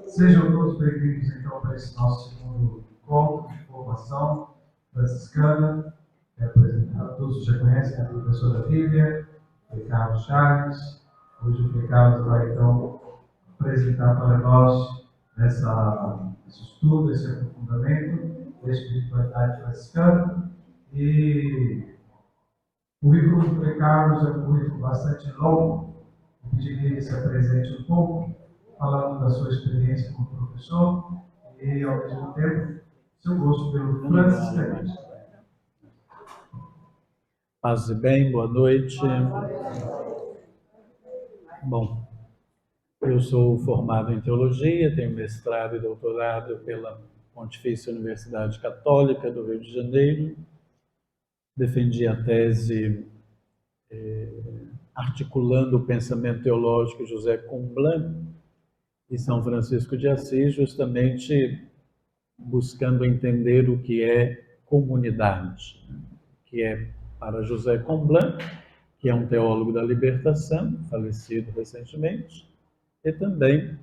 Sejam todos bem-vindos, então, para esse nosso segundo encontro de formação franciscana. Todos já conhecem a professora Lívia, o Frei Carlos Chaves. Hoje o Frei Carlos vai, então, apresentar para nós esse estudo, esse aprofundamento da espiritualidade franciscana. E o currículo do Frei Carlos é um currículo bastante longo. Eu pedi que ele se apresente um pouco, falando da sua experiência como professor e, ao mesmo tempo, seu gosto pelo franciscanismo. Paz e bem, boa noite. Bom, eu sou formado em teologia, tenho mestrado e doutorado pela Pontifícia Universidade Católica do Rio de Janeiro. Defendi a tese articulando o pensamento teológico de José Comblan e São Francisco de Assis, justamente buscando entender o que é comunidade, que é para José Comblan, que é um teólogo da libertação, falecido recentemente, e também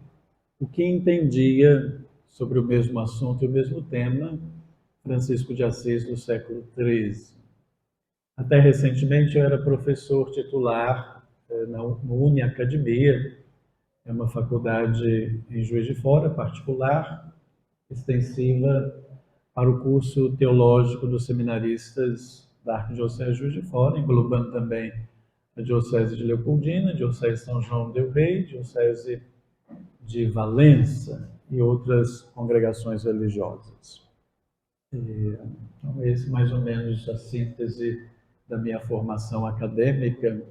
o que entendia sobre o mesmo assunto e o mesmo tema Francisco de Assis do século XIII. Até recentemente eu era professor titular na Uniacademia, é uma faculdade em Juiz de Fora, particular, extensiva para o curso teológico dos seminaristas da Arquidiocese de Juiz de Fora, englobando também a Diocese de Leopoldina, a Diocese de São João del Rei, a Diocese de Valença e outras congregações religiosas. Então, esse mais ou menos a síntese da minha formação acadêmica.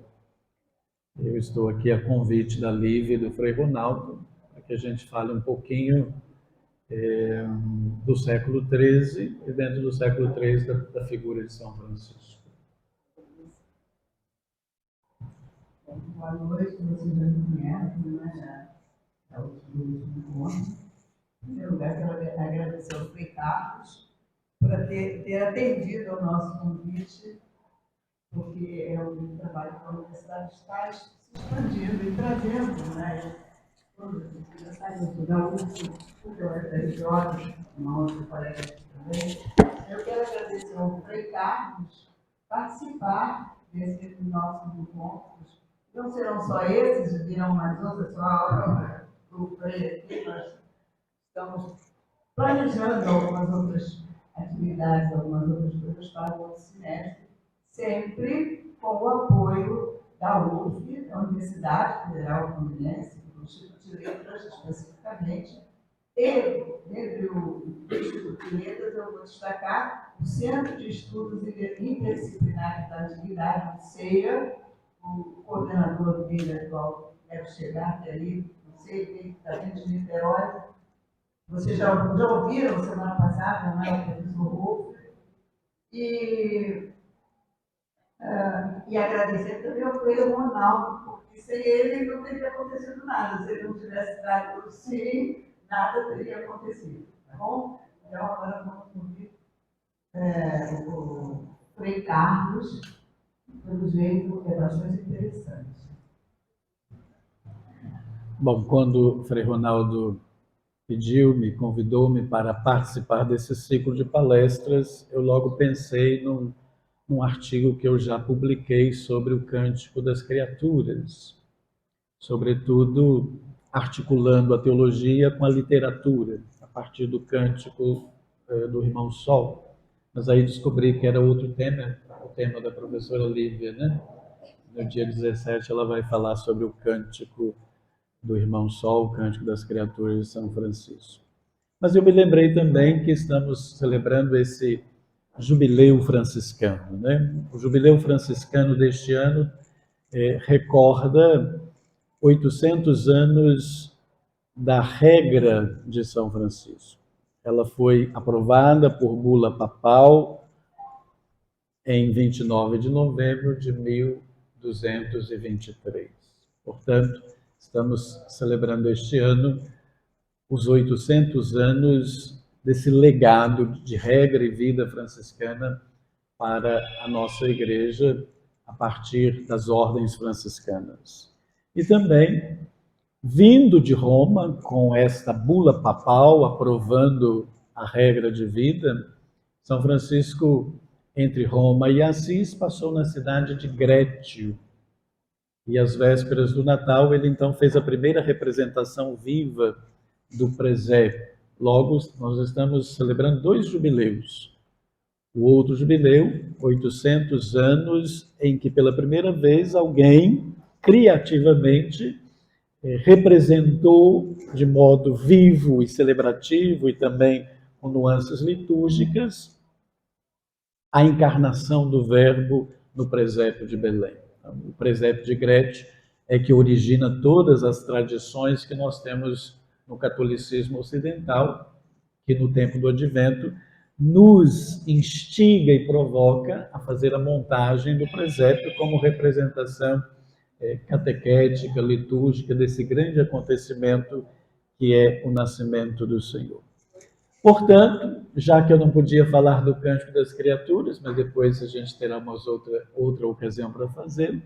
Eu estou aqui a convite da Lívia e do Frei Ronaldo, para que a gente fale um pouquinho do século XIII e dentro do século XIII da figura de São Francisco. Boa noite, vocês já me conhecem, né? Já é o último encontro. Em primeiro lugar, quero agradecer ao Frei Carlos por ter atendido ao nosso convite, porque é um trabalho que a universidade está se expandindo e trazendo, né? Todas as universidades da UF, o FRJ, uma outra colega também. Eu quero agradecer ao Frei Carlos participar desses nossos encontros. Não serão só esses, virão mais outras, só a hora do Frei aqui, nós estamos planejando algumas outras atividades, algumas outras coisas para o outro semestre, sempre com o apoio da UF, da Universidade Federal Fluminense, do Instituto de Letras especificamente, e dentre o Instituto de Letras eu vou destacar o Centro de Estudos Interdisciplinares da Antiguidade, o CEA, o coordenador dele atual deve chegar até aí, não sei, ele está dentro de Niterói. Vocês já ouviram semana passada, não é? O professor Wolff. E agradecer também ao Frei Ronaldo, porque sem ele não teria acontecido nada. Se ele não tivesse dado o sim, nada teria acontecido. Tá bom? Então, agora vamos ouvir o Frei Carlos, pelo jeito, é bastante interessante. Bom, quando o Frei Ronaldo pediu-me, convidou-me para participar desse ciclo de palestras, eu logo pensei num artigo que eu já publiquei sobre o Cântico das Criaturas, sobretudo articulando a teologia com a literatura, a partir do Cântico do Irmão Sol. Mas aí descobri que era outro tema, o tema da professora Lívia, né? No dia 17 ela vai falar sobre o Cântico do Irmão Sol, o Cântico das Criaturas de São Francisco. Mas eu me lembrei também que estamos celebrando esse jubileu franciscano, né? O jubileu franciscano deste ano recorda 800 anos da regra de São Francisco. Ela foi aprovada por bula papal em 29 de novembro de 1223. Portanto, estamos celebrando este ano os 800 anos desse legado de regra e vida franciscana para a nossa igreja a partir das ordens franciscanas. E também Vindo de Roma, com esta bula papal aprovando a regra de vida, São Francisco, entre Roma e Assis, passou na cidade de Grétio. E às vésperas do Natal, ele então fez a primeira representação viva do presépio. Logo, nós estamos celebrando 2 jubileus. O outro jubileu, 800 anos, em que pela primeira vez alguém criativamente representou de modo vivo e celebrativo e também com nuances litúrgicas a encarnação do Verbo no presépio de Belém. O presépio de Grétio é que origina todas as tradições que nós temos no catolicismo ocidental, que no tempo do Advento nos instiga e provoca a fazer a montagem do presépio como representação catequética, litúrgica desse grande acontecimento que é o nascimento do Senhor. Portanto, já que eu não podia falar do Cântico das Criaturas, mas depois a gente terá uma outra ocasião para fazê-lo,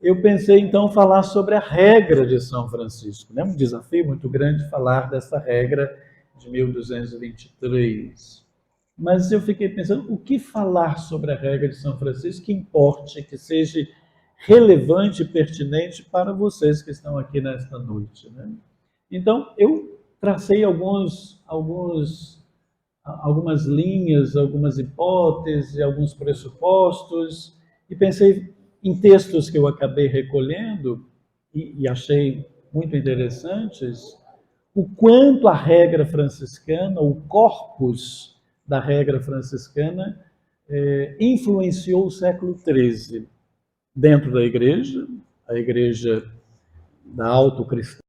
eu pensei então falar sobre a regra de São Francisco. É um desafio muito grande falar dessa regra de 1223. Mas eu fiquei pensando, o que falar sobre a regra de São Francisco que importe, que seja relevante e pertinente para vocês que estão aqui nesta noite, né? Então, eu tracei algumas linhas, algumas hipóteses, alguns pressupostos, e pensei em textos que eu acabei recolhendo e achei muito interessantes, o quanto a regra franciscana, o corpus da regra franciscana, influenciou o século XIII dentro da igreja, a igreja da autocristã,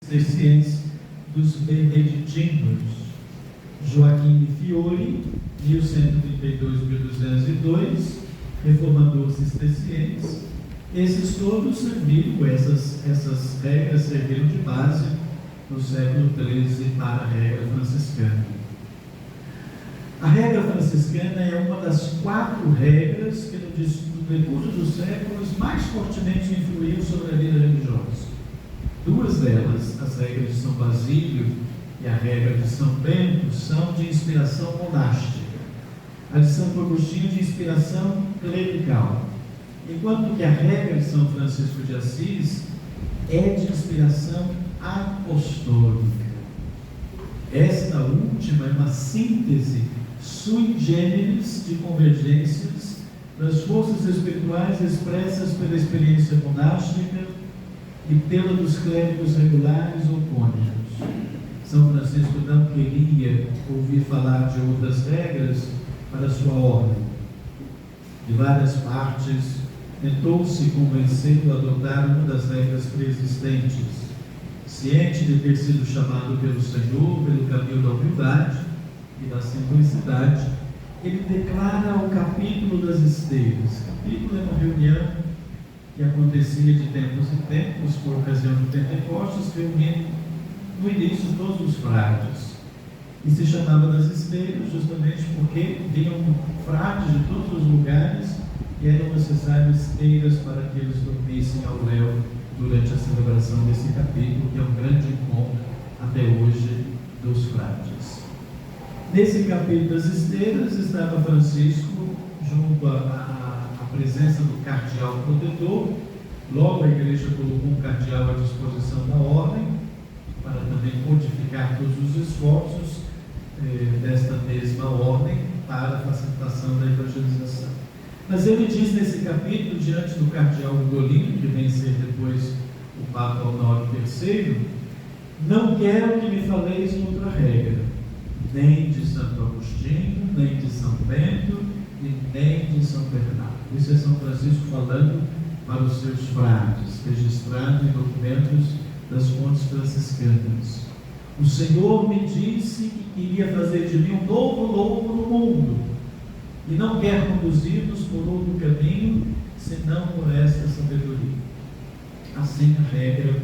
ciências dos beneditinos, Joaquim Fiore, 1132-1202, reformador cisterciense. Esses todos serviram, essas regras serviram de base no século XIII para a regra franciscana. A regra franciscana é uma das 4 regras que no decurso dos séculos mais fortemente influíram sobre a vida religiosa. 2 delas, as regras de São Basílio e a regra de São Bento, são de inspiração monástica. A de Santo Agostinho de inspiração clerical. Enquanto que a regra de São Francisco de Assis é de inspiração apostólica. Esta última é uma síntese sui generis de convergências das forças espirituais expressas pela experiência monástica e pela dos clérigos regulares ou cônjuges. São Francisco não queria ouvir falar de outras regras para sua ordem. De várias partes, tentou-se convencê-lo a adotar uma das regras preexistentes. Ciente de ter sido chamado pelo Senhor pelo caminho da humildade e da simplicidade, ele declara o capítulo das esteiras. Capítulo é uma reunião que acontecia de tempos em tempos, por ocasião do Pentecostes, reunindo no início todos os frades. E se chamava das esteiras justamente porque vinham frades de todos os lugares e eram necessárias esteiras para que eles dormissem ao léu durante a celebração desse capítulo, que é um grande encontro até hoje dos frades. Nesse capítulo das esteiras estava Francisco junto à presença do cardeal protetor. Logo a igreja colocou um cardeal à disposição da ordem para também codificar todos os esforços desta mesma ordem para a facilitação da evangelização. Mas ele diz nesse capítulo, diante do cardeal Ugolino, que vem ser depois o Papa Honório III, não quero que me faleis outra regra, nem de Santo Agostinho, nem de São Bento, e nem de São Bernardo. Isso é São Francisco falando para os seus frades, registrado em documentos das fontes franciscanas. O Senhor me disse que queria fazer de mim um novo lobo no mundo, e não quer conduzir-nos por outro caminho, senão por esta sabedoria. Assim, a regra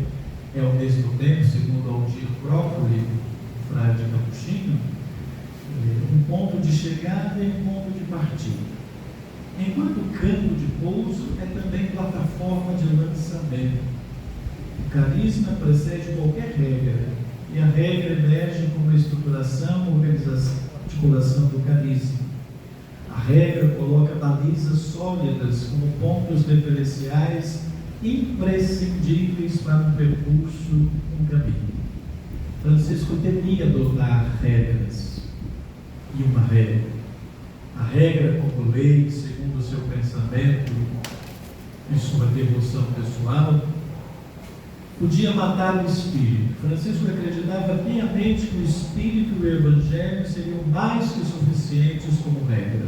é ao mesmo tempo, segundo Aldir Própoli, frade capuchinho, um ponto de chegada e um ponto de partida. Enquanto campo de pouso é também plataforma de lançamento. O carisma precede qualquer regra, e a regra emerge como estruturação, organização, articulação do carisma. A regra coloca balizas sólidas como pontos referenciais imprescindíveis para um percurso, um caminho. Francisco temia adotar regras, e uma regra. A regra como lei, segundo o seu pensamento e sua devoção pessoal, podia matar o espírito. Francisco acreditava piamente que o espírito e o evangelho seriam mais que suficientes como regra.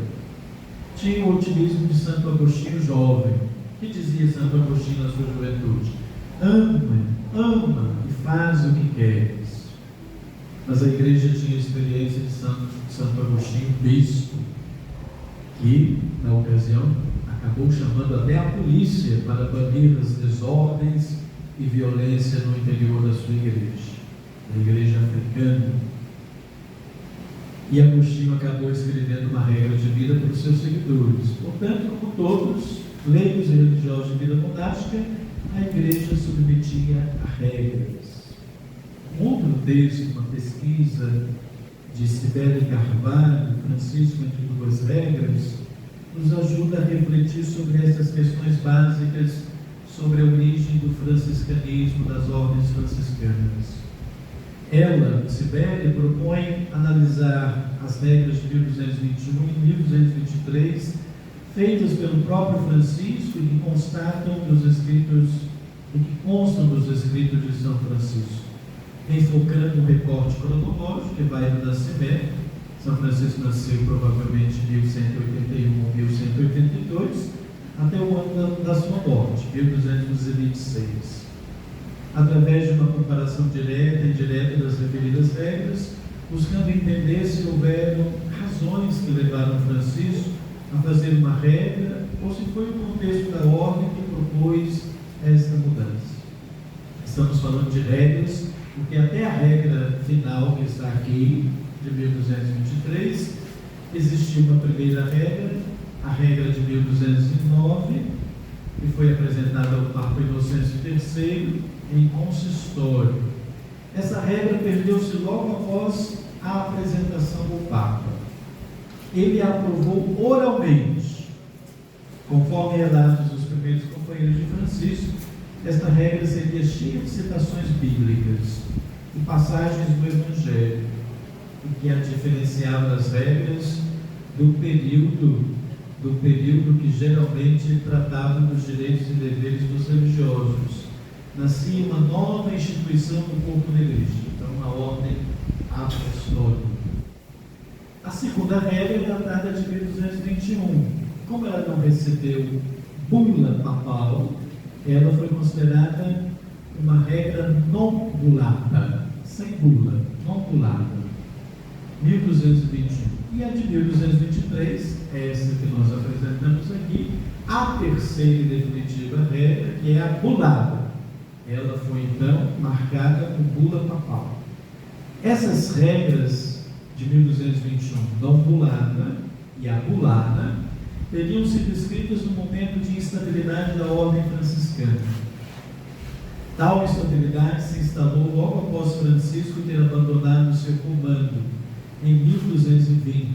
Tinha o otimismo de Santo Agostinho jovem. Que dizia Santo Agostinho na sua juventude? Ama e faz o que queres. Mas a igreja tinha a experiência de Santo Agostinho bispo, que na ocasião acabou chamando até a polícia para banir as desordens e violência no interior da sua igreja, da igreja africana. E Agostinho acabou escrevendo uma regra de vida para os seus seguidores. Portanto, como todos, leigos e religiosos de vida monástica, a igreja submetia a regras. Um outro texto, uma pesquisa de Cibele Carvalho, Francisco entre duas regras, nos ajuda a refletir sobre essas questões básicas sobre a origem do franciscanismo, das ordens franciscanas. Ela, Cibele, propõe analisar as regras de 1221 e 1223, feitas pelo próprio Francisco e que constam dos escritos de São Francisco, enfocando um recorte cronológico que vai do nascimento. São Francisco nasceu provavelmente em 1181 ou 1182, até o ano da sua morte, 1226. através de uma comparação direta e indireta das referidas regras, buscando entender se houveram razões que levaram Francisco a fazer uma regra ou se foi o contexto da ordem que propôs esta mudança. Estamos falando de regras, porque até a regra final que está aqui, de 1223, existiu uma primeira regra, a regra de 1209, que foi apresentada ao Papa Inocêncio III em consistório. Essa regra perdeu-se logo após a apresentação do Papa. Ele a aprovou oralmente, conforme relatos dos primeiros companheiros de Francisco. Esta regra seria cheia de citações bíblicas e passagens do Evangelho, o que a diferenciava das regras do período que geralmente tratava dos direitos e deveres dos religiosos. Nascia uma nova instituição do corpo da Igreja, então uma ordem apostólica. A segunda regra é datada de 1221. Como ela não recebeu bula papal, ela foi considerada uma regra não bulada, sem bula, não bulada. 1221. E a de 1223, essa que nós apresentamos aqui, a terceira e definitiva regra, que é a bulada. Ela foi então marcada com bula papal. Essas regras de 1221, não bulada e a bulada, teriam sido escritas no momento de instabilidade da ordem franciscana. Tal instabilidade se instalou logo após Francisco ter abandonado seu comando, em 1220.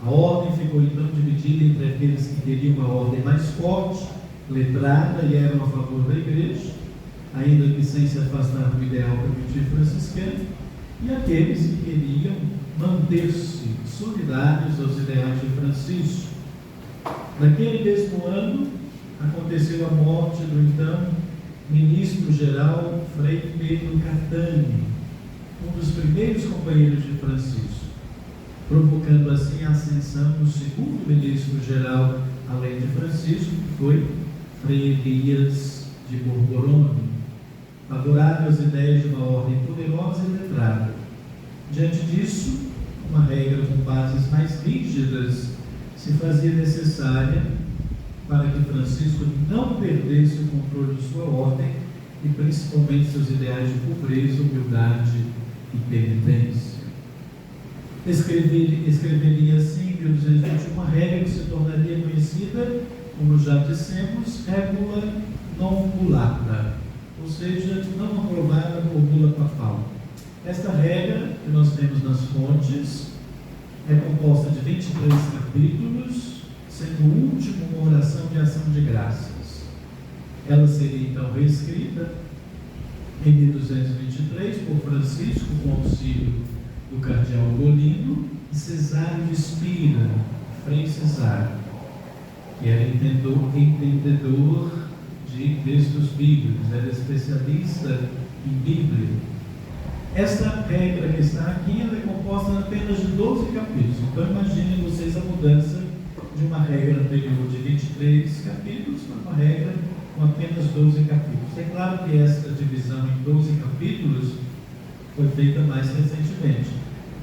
A ordem ficou então dividida entre aqueles que queriam uma ordem mais forte, letrada e eram a favor da Igreja, ainda que sem se afastar do ideal primitivo franciscano, e aqueles que queriam manter-se solidários aos ideais de Francisco. Naquele mesmo ano, aconteceu a morte do então ministro-geral Frei Pedro Catani, um dos primeiros companheiros de Francisco, provocando assim a ascensão do segundo ministro-geral, além de Francisco, que foi Frei Elias de Borboroni, favorável às ideias de uma ordem poderosa e letrada. Diante disso, uma regra com bases mais rígidas se fazia necessária para que Francisco não perdesse o controle de sua ordem e principalmente seus ideais de pobreza, humildade e penitência. Escreveria assim em 1221 uma regra que se tornaria conhecida, como já dissemos, régula non bulata, ou seja, não aprovada por bula papal. Esta regra que nós temos nas fontes é composta de 23 capítulos, sendo o último uma oração de ação de graças. Ela seria então reescrita em 1223 por Francisco, com auxílio do cardeal Golino e Cesário de Spira, Frei Cesário, que era entendedor de textos bíblicos, era especialista em Bíblia. Esta regra que está aqui, ela é composta apenas de 12 capítulos. Então imaginem vocês a mudança de uma regra anterior de 23 capítulos para uma regra com apenas 12 capítulos. É claro que esta divisão em 12 capítulos foi feita mais recentemente.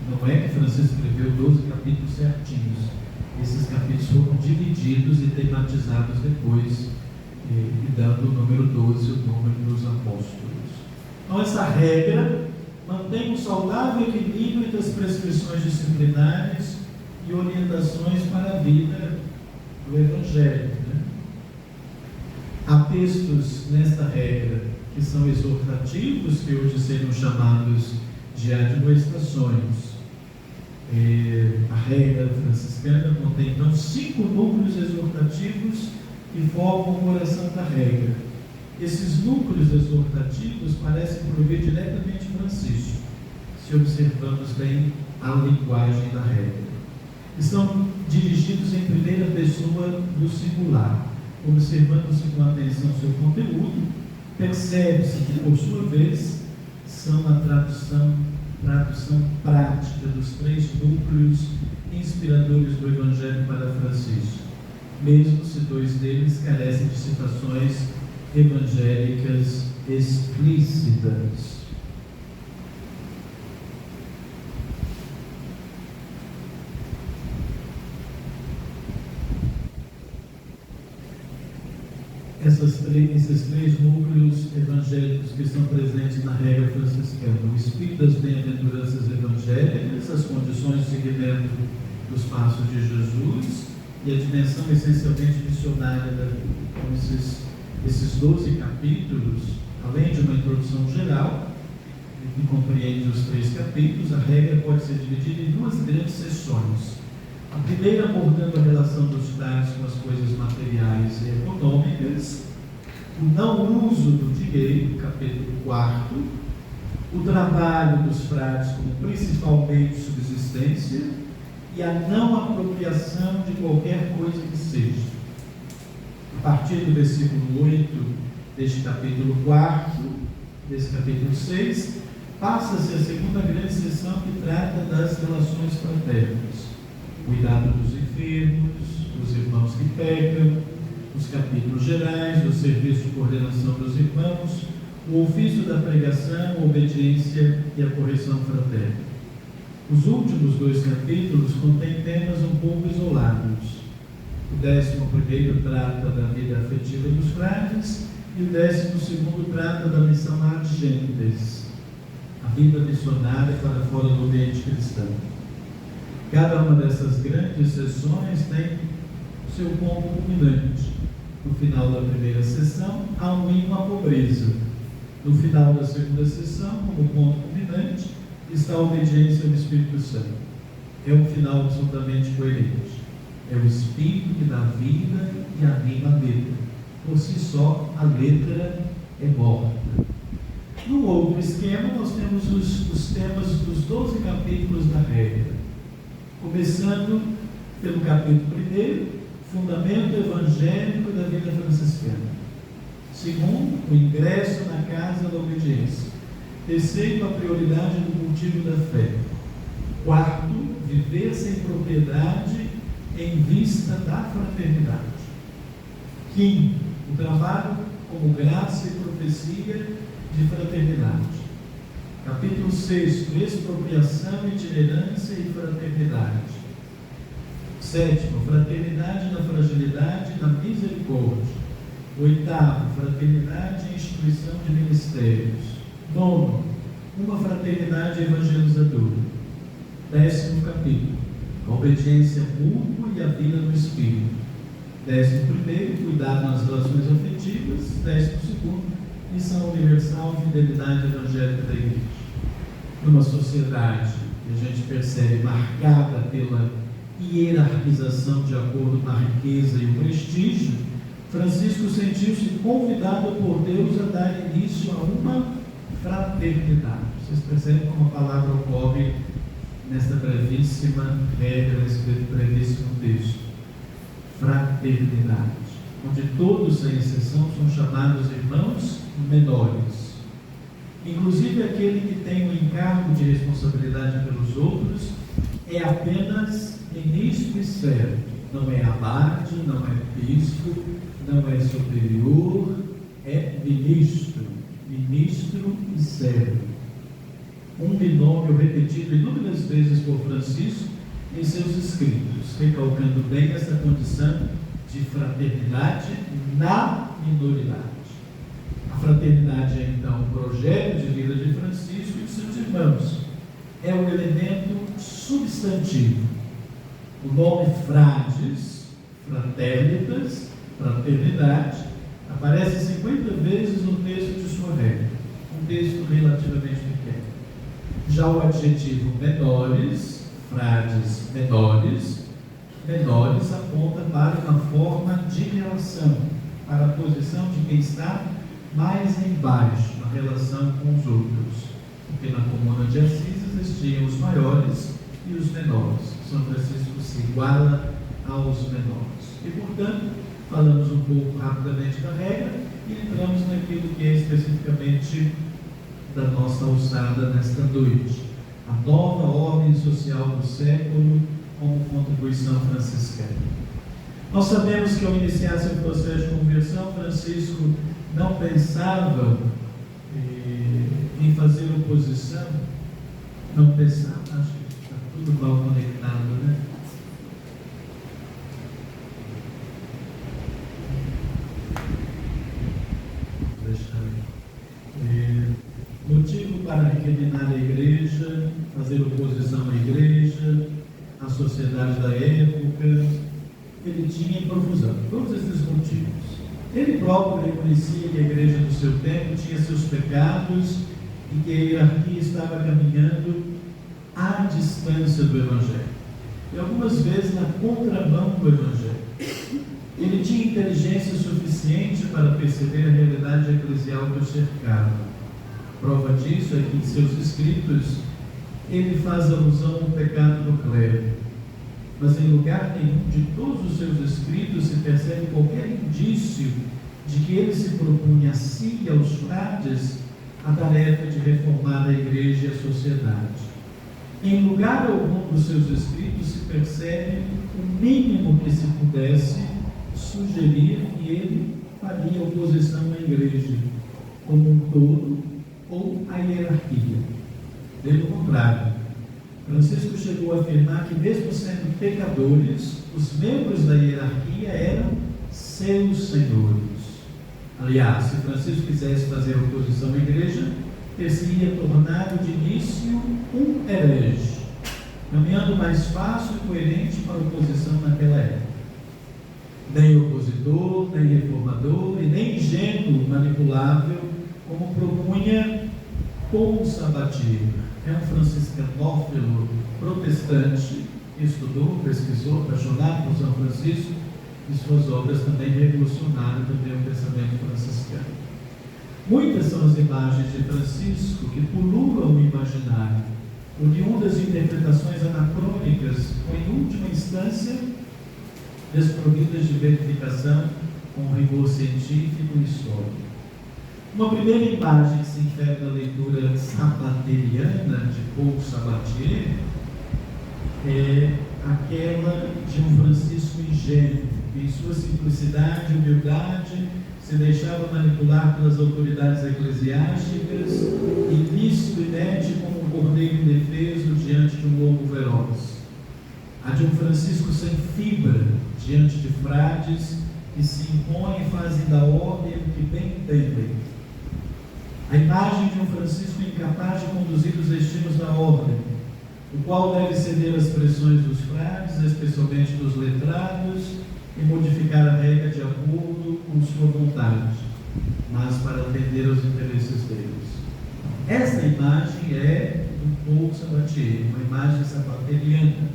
Não é que Francisco escreveu 12 capítulos certinhos. Esses capítulos foram divididos e tematizados depois, e dando o número 12, o número dos apóstolos. Então essa regra mantém um saudável equilíbrio entre as prescrições disciplinares e orientações para a vida do Evangelho. Há textos nesta regra que são exortativos, que hoje seriam chamados de admoestações. A regra franciscana contém então 5 núcleos exortativos que formam o coração da regra. Esses núcleos exortativos parecem provir diretamente Francisco, se observamos bem a linguagem da regra. Estão dirigidos em primeira pessoa do singular. Observando-se com atenção seu conteúdo, percebe-se que, por sua vez, são a tradução prática dos 3 núcleos inspiradores do Evangelho para Francisco, mesmo se 2 deles carecem de citações evangélicas explícitas. Esses três núcleos evangélicos que estão presentes na regra franciscana: o espírito das bem-aventuranças evangélicas, as condições de seguimento dos passos de Jesus e a dimensão essencialmente missionária da vida. Então, esses 12 capítulos, além de uma introdução geral, que compreende os 3 capítulos, a regra pode ser dividida em 2 grandes seções. A primeira abordando a relação dos frades com as coisas materiais e econômicas, o não uso do dinheiro, capítulo 4, o trabalho dos frades como principal meio de subsistência e a não apropriação de qualquer coisa que seja. A partir do versículo 8 deste capítulo 4, desse capítulo 6, passa-se a segunda grande seção que trata das relações fraternas. Cuidado dos enfermos, dos irmãos que pecam, os capítulos gerais, do serviço de coordenação dos irmãos, o ofício da pregação, a obediência e a correção fraterna. Os últimos 2 capítulos contêm temas um pouco isolados. O 11º trata da vida afetiva dos frades e o 12º trata da missão ad gentes, a vida missionária para fora do ambiente cristão. Cada uma dessas grandes sessões tem o seu ponto culminante. No final da primeira sessão, há um hino à pobreza. No final da segunda sessão, como ponto culminante, está a obediência ao Espírito Santo. É um final absolutamente coerente. É o Espírito que dá vida e anima a letra. Por si só, a letra é morta. No outro esquema, nós temos os temas dos 12 capítulos da regra. Começando pelo capítulo 1, fundamento evangélico da vida franciscana. Segundo, o ingresso na casa da obediência. Terceiro, a prioridade do cultivo da fé. Quarto, viver sem propriedade em vista da fraternidade. Quinto, o trabalho como graça e profecia de fraternidade. Capítulo 6, expropriação, itinerância e fraternidade. Sétimo, fraternidade na fragilidade e na misericórdia. Oitavo, fraternidade e instituição de ministérios. Nono, uma fraternidade evangelizadora. 10º capítulo, a obediência mútua e a vida no Espírito. 11º, cuidado nas relações afetivas. 12º, missão universal, fidelidade evangélica da Igreja. Numa sociedade que a gente percebe marcada pela hierarquização de acordo com a riqueza e o prestígio, Francisco sentiu-se convidado por Deus a dar início a uma fraternidade. Vocês percebem como a palavra ocorre nesta brevíssima regra, nesse brevíssimo texto. Fraternidade, onde todos, sem exceção, são chamados irmãos menores. Inclusive aquele que tem o encargo de responsabilidade pelos outros é apenas ministro e servo. Não é abade, não é bispo, não é superior, é ministro e servo. Um binômio repetido inúmeras vezes por Francisco em seus escritos, recalcando bem essa condição de fraternidade na minoridade. A fraternidade é, então, o projeto de vida de Francisco e de seus irmãos. É um elemento substantivo. O nome frades, fraternitas, fraternidade, aparece 50 vezes no texto de sua regra, um texto relativamente pequeno. Já o adjetivo menores, frades menores, menores aponta para uma forma de relação, para a posição de quem está mais embaixo, na relação com os outros. Porque na comuna de Assis existiam os maiores e os menores. São Francisco se iguala aos menores. E, portanto, falamos um pouco rapidamente da regra e entramos naquilo que é especificamente da nossa alçada nesta noite. A nova ordem social do século como contribuição franciscana. Nós sabemos que ao iniciar seu processo de conversão, Francisco não pensava fazer oposição, não pensar, acho que está tudo mal conectado, né? Motivo para recriminar a igreja, fazer oposição à igreja, à sociedade da época, ele tinha em profusão, todos esses motivos. Ele próprio reconhecia que a igreja do seu tempo tinha seus pecados e que a hierarquia estava caminhando à distância do Evangelho, e algumas vezes na contramão do Evangelho. Ele tinha inteligência suficiente para perceber a realidade eclesial que o cercava. Prova disso é que em seus escritos ele faz alusão ao pecado do clero, mas em lugar nenhum de todos os seus escritos se percebe qualquer indício de que ele se propunha a si e aos frades a tarefa de reformar a igreja e a sociedade. Em lugar algum dos seus escritos se percebe o mínimo que se pudesse sugerir que ele faria oposição à igreja como um todo ou à hierarquia. Pelo contrário, Francisco chegou a afirmar que, mesmo sendo pecadores, os membros da hierarquia eram seus senhores. Aliás, se Francisco quisesse fazer oposição à igreja, ter-se-ia tornado de início um herege, caminhando mais fácil e coerente para a oposição naquela época. Nem opositor, nem reformador e nem ingênuo manipulável, como propunha Paul Sabatier. É um franciscanófilo protestante que estudou, pesquisou, apaixonado por São Francisco, e suas obras também revolucionaram também o pensamento franciscano. Muitas são as imagens de Francisco que pululam o imaginário, oriundas de interpretações anacrônicas ou, em última instância, desprovidas de verificação com rigor científico e histórico. Uma primeira imagem que se infere na leitura sabateriana de Paul Sabatier é aquela de um Francisco ingênuo, que em sua simplicidade e humildade se deixava manipular pelas autoridades eclesiásticas e lícito inerte como um cordeiro indefeso diante de um lobo veroz. A de um Francisco sem fibra diante de frades que se impõem e fazem da ordem o que bem entendem. A imagem de um Francisco incapaz de conduzir os destinos da ordem, o qual deve ceder às pressões dos frades, especialmente dos letrados, e modificar a regra de acordo com sua vontade, mas para atender aos interesses deles. Esta imagem é do Paul Sabatier, uma imagem sabateriana,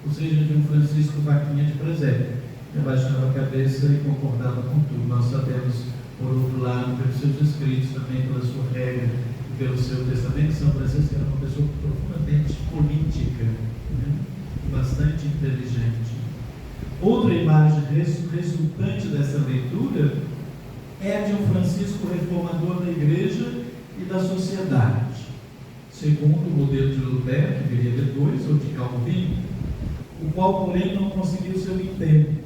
ou seja, de um Francisco vaquinha de presépio, que abaixava a cabeça e concordava com tudo. Nós sabemos, por outro lado, pelos seus escritos, também pela sua regra e pelo seu testamento, São Francisco era uma pessoa profundamente política, né? Bastante inteligente. Outra imagem resultante dessa leitura é a de um Francisco reformador da igreja e da sociedade, segundo o modelo de Lutero, que viria depois, ou de Calvino, o qual, porém, não conseguiu seu intento,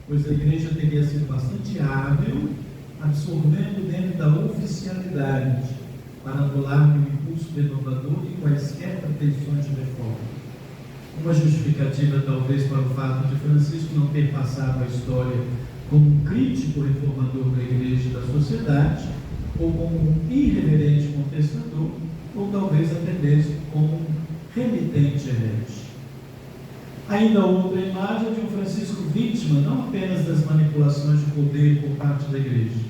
pois a igreja teria sido bastante hábil, absorvendo dentro da oficialidade, para anular o impulso renovador e quaisquer pretensões de reforma. Uma justificativa, talvez, para o fato de Francisco não ter passado a história como um crítico reformador da igreja e da sociedade, ou como um irreverente contestador, ou talvez até mesmo como um remitente herege. Ainda outra imagem é de um Francisco vítima não apenas das manipulações de poder por parte da igreja,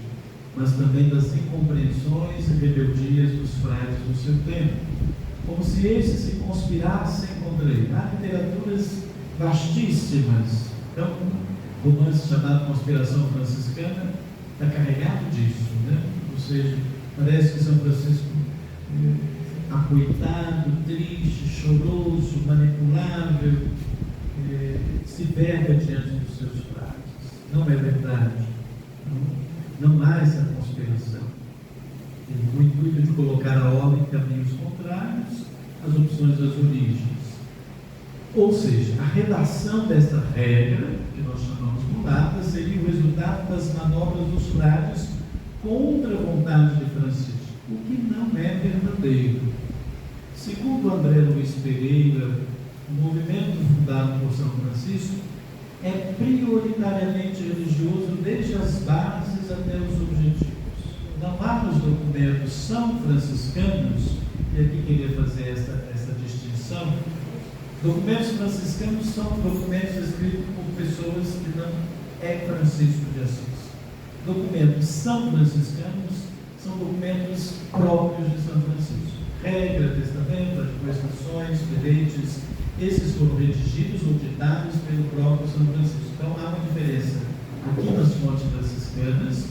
mas também das incompreensões e rebeldias dos frades do seu tempo, como se esses se conspirassem contra ele. Há literaturas vastíssimas. Então, um romance chamado Conspiração Franciscana está carregado disso, né? Ou seja, parece que São Francisco acoitado, triste, choroso, manipulável, se perde diante dos seus frades. Não é verdade. Não há essa conspiração. O intuito de colocar a ordem em caminhos contrários às opções das origens. Ou seja, a redação desta regra, que nós chamamos mulata, seria o resultado das manobras dos frades contra a vontade de Francisco. o que não é verdadeiro. Segundo André Luiz Pereira, o movimento fundado por São Francisco é prioritariamente religioso desde as bases até os objetivos. Não há nos documentos são franciscanos, e aqui queria fazer essa distinção. Documentos franciscanos são documentos escritos por pessoas que não é Francisco de Assis. Documentos são franciscanos são documentos próprios de São Francisco. Regra, testamento, admoestações, direitos, esses foram redigidos ou ditados pelo próprio São Francisco. Então há uma diferença aqui nas fontes franciscanas,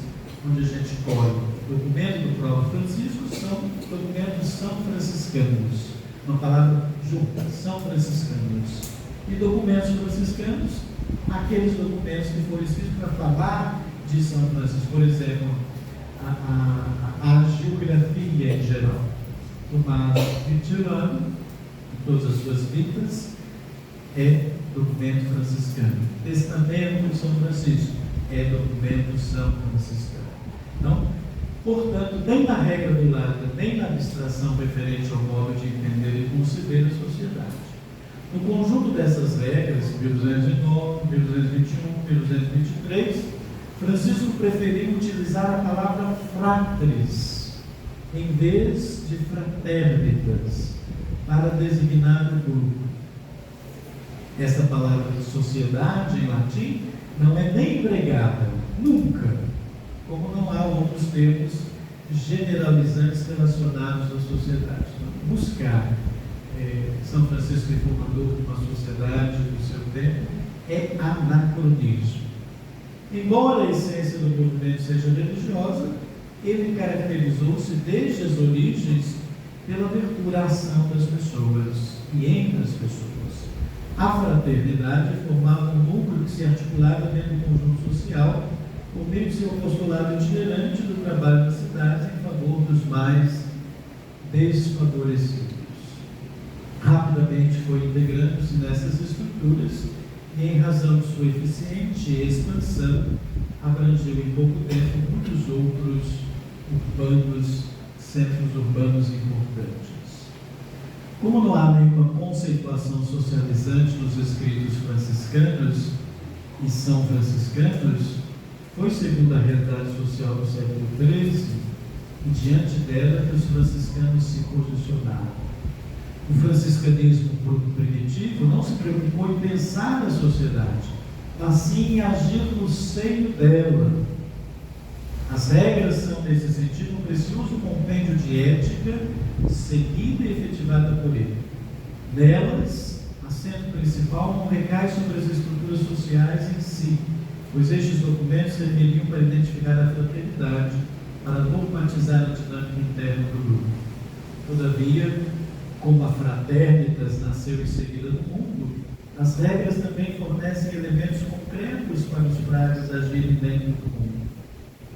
onde a gente colhe documentos do próprio Francisco, são documentos são franciscanos. Uma palavra junta, são franciscanos. E documentos franciscanos, aqueles documentos que foram escritos para falar de São Francisco. Por exemplo, a geografia em geral. O Padre Vitilano, em todas as suas vidas, é documento franciscano. Testamento de São Francisco é documento São Franciscano. Então, portanto, nem na regra do lado, nem na abstração referente ao modo de entender e conceber a sociedade. No conjunto dessas regras, 1209, 1221, 1223, Francisco preferiu utilizar a palavra fratres em vez de fraternitas para designar o grupo. Essa palavra de sociedade em latim não é nem empregada, nunca, como não há outros termos generalizantes relacionados à sociedade. Então, buscar São Francisco reformador de uma sociedade do seu tempo é anacronismo. Embora a essência do documento seja religiosa, ele caracterizou-se desde as origens pela abertura à ação das pessoas e entre as pessoas. A fraternidade formava um núcleo que se articulava dentro do conjunto social por meio de seu apostolado itinerante do trabalho das cidades em favor dos mais desfavorecidos. Rapidamente foi integrando-se nessas estruturas e, em razão de sua eficiente expansão, abrangeu em pouco tempo muitos outros centros urbanos importantes. Como não há nenhuma conceituação socializante nos escritos franciscanos e são franciscanos, foi segundo a realidade social do século XIII e diante dela que os franciscanos se posicionaram. O franciscanismo primitivo não se preocupou em pensar na sociedade, mas sim em agir no seio dela. As regras são, nesse sentido, um precioso compêndio de ética seguida e efetivada por ele. Nelas, acento principal não recai sobre as estruturas sociais em si, pois estes documentos serviriam para identificar a fraternidade, para normatizar a dinâmica interna do grupo. Todavia, como a Fraternitas nasceu em seguida no mundo, as regras também fornecem elementos concretos para os frades agirem dentro do mundo.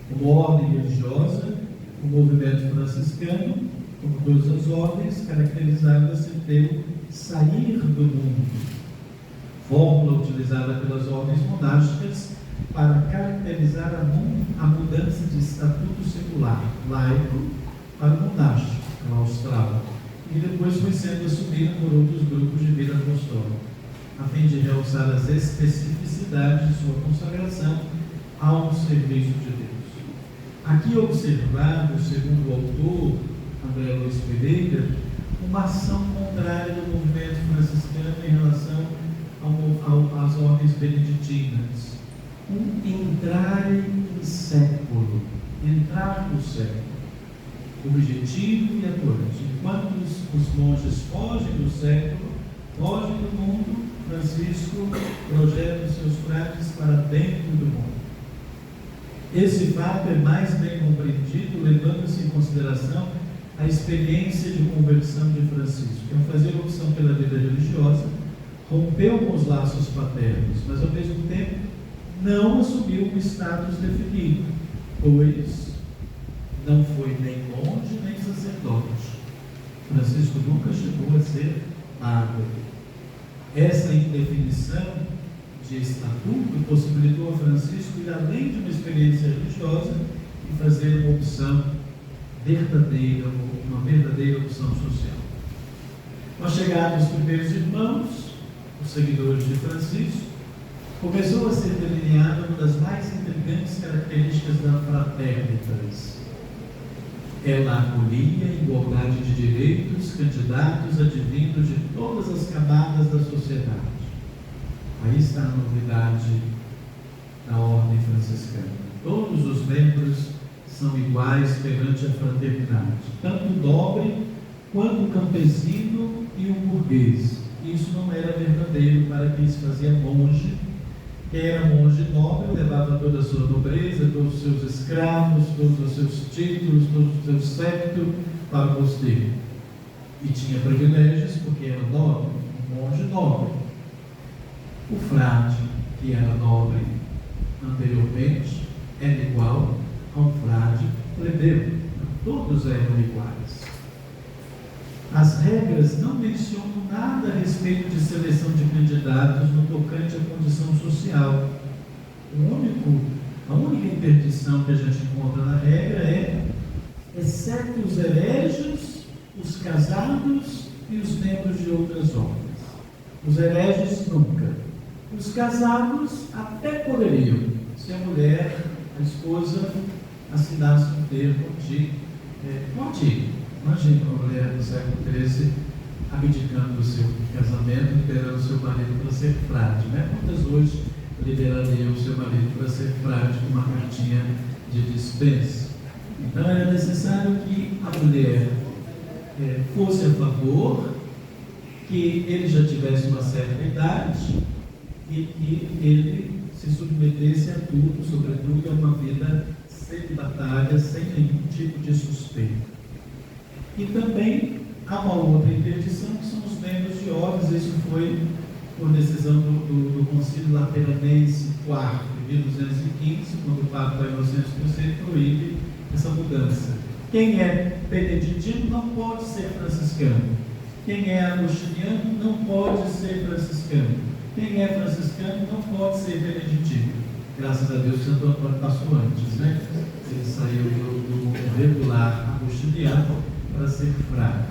Como ordem religiosa, o movimento franciscano, como todas as ordens, caracterizava-se pelo sair do mundo, fórmula utilizada pelas ordens monásticas para caracterizar a mudança de estatuto secular, laico, para monástico, claustral, e depois foi sendo assumida por outros grupos de vida apostólica, a fim de realçar as especificidades de sua consagração ao serviço de Deus. Aqui observado, segundo o autor, André Luiz Pereira, uma ação contrária do movimento franciscano em relação às ordens beneditinas. Um entrar em século, entrar no século, objetivo e atuante. Enquanto os monges fogem do século, fogem do mundo, Francisco projeta os seus frades para dentro do mundo. Esse fato é mais bem compreendido levando-se em consideração a experiência de conversão de Francisco, que, ao fazer opção pela vida religiosa, rompeu com os laços paternos, mas ao mesmo tempo não assumiu um status definido, pois não foi nem monge nem sacerdote. Francisco nunca chegou a ser padre. Essa indefinição de estatuto possibilitou a Francisco ir além de uma experiência religiosa e fazer uma opção uma verdadeira opção social. Ao chegar os primeiros irmãos, os seguidores de Francisco, começou a ser delineada uma das mais intrigantes características da Fraternitas. Ela acolhia em igualdade de direitos candidatos advindos de todas as camadas da sociedade. Aí está a novidade da ordem franciscana. Todos os membros são iguais perante a fraternidade, tanto o nobre quanto o campesino e o burguês. Isso não era verdadeiro para quem se fazia monge. Quem era monge nobre levava toda a sua nobreza, todos os seus escravos, todos os seus títulos, todo o seu septo para o mosteiro. E tinha privilégios porque era nobre, um monge nobre. O frade, que era nobre anteriormente, era igual a um frade plebeu. Todos eram iguais. As regras não mencionam nada a respeito de seleção de candidatos no tocante à condição social. A única interdição que a gente encontra na regra é, exceto os hereges, os casados e os membros de outras ordens. Os hereges nunca. Os casados até poderiam, se a mulher, a esposa, assinasse um termo de contigo. Imagina uma mulher do século XIII abdicando do seu casamento, liberando o seu marido para ser frade. Né? Quantas hoje liberariam o seu marido para ser frade com uma cartinha de dispensa? Então era necessário que a mulher fosse a favor, que ele já tivesse uma certa idade e que ele se submetesse a tudo, sobretudo a uma vida celibatária, sem nenhum tipo de suspeita. E também há uma outra interdição, que são os membros de ordens. Isso foi por decisão do Concílio Lateranense IV, de 1215, quando o Papa Inocêncio III proíbe essa mudança. Quem é beneditino não pode ser franciscano. Quem é agostiniano não pode ser franciscano. Quem é franciscano não pode ser beneditino. Graças a Deus, Santo Antônio passou antes, né? Ele saiu do regular agostiniano para ser frade.